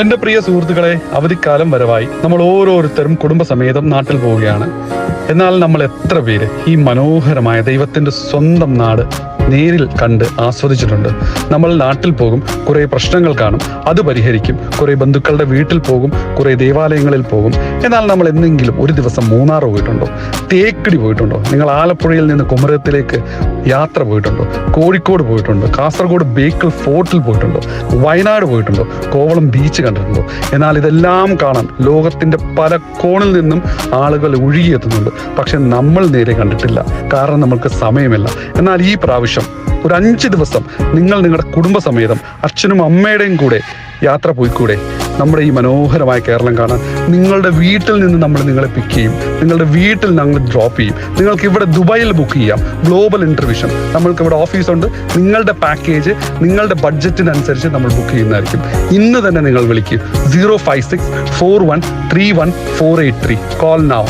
എൻ്റെ പ്രിയ സുഹൃത്തുക്കളെ, അവധിക്കാലം വരവായി. നമ്മൾ ഓരോരുത്തരും കുടുംബസമേതം നാട്ടിൽ പോവുകയാണ്. എന്നാൽ നമ്മൾ എത്ര പേര് ഈ മനോഹരമായ ദൈവത്തിൻ്റെ സ്വന്തം നാട് നേരിൽ കണ്ട് ആസ്വദിച്ചിട്ടുണ്ട്? നമ്മൾ നാട്ടിൽ പോകും, കുറേ പ്രശ്നങ്ങൾ കാണും, അത് പരിഹരിക്കും, കുറേ ബന്ധുക്കളുടെ വീട്ടിൽ പോകും, കുറേ ദേവാലയങ്ങളിൽ പോകും. എന്നാൽ നമ്മൾ എന്തെങ്കിലും ഒരു ദിവസം മൂന്നാർ പോയിട്ടുണ്ടോ? തേക്കടി പോയിട്ടുണ്ടോ? നിങ്ങൾ ആലപ്പുഴയിൽ നിന്ന് കുമരകത്തിലേക്ക് യാത്ര പോയിട്ടുണ്ടോ? കോഴിക്കോട് പോയിട്ടുണ്ടോ? കാസർഗോഡ് ബേക്കൽ ഫോർട്ടിൽ പോയിട്ടുണ്ടോ? വയനാട് പോയിട്ടുണ്ടോ? കോവളം ബീച്ച് കണ്ടിട്ടുണ്ടോ? എന്നാൽ ഇതെല്ലാം കാണാൻ ലോകത്തിൻ്റെ പല കോണിൽ നിന്നും ആളുകൾ ഒഴുകിയെത്തുന്നുണ്ട്. പക്ഷെ നമ്മൾ നേരെ കണ്ടിട്ടില്ല, കാരണം നമ്മൾക്ക് സമയമില്ല. എന്നാൽ ഈ പ്രാവശ്യം ഒരു 5 ദിവസം നിങ്ങൾ നിങ്ങളുടെ കുടുംബസമേതം അച്ഛനും അമ്മയുടെയും കൂടെ യാത്ര പോയിക്കൂടെ? നമ്മുടെ ഈ മനോഹരമായ കേരളം കാണാൻ നിങ്ങളുടെ വീട്ടിൽ നിന്ന് നമ്മൾ നിങ്ങളെ പിക്ക് ചെയ്യും, നിങ്ങളുടെ വീട്ടിൽ ഞങ്ങൾ ഡ്രോപ്പ് ചെയ്യും. നിങ്ങൾക്ക് ഇവിടെ ദുബായിൽ ബുക്ക് ചെയ്യാം, ഗ്ലോബൽ ഇൻ്റർവിഷൻ. നമ്മൾക്ക് ഇവിടെ ഓഫീസുണ്ട്. നിങ്ങളുടെ പാക്കേജ് നിങ്ങളുടെ ബഡ്ജറ്റിനനുസരിച്ച് നമ്മൾ ബുക്ക് ചെയ്യുന്നതായിരിക്കും. ഇന്ന് തന്നെ നിങ്ങൾ വിളിക്കൂ 05641314883. Call now.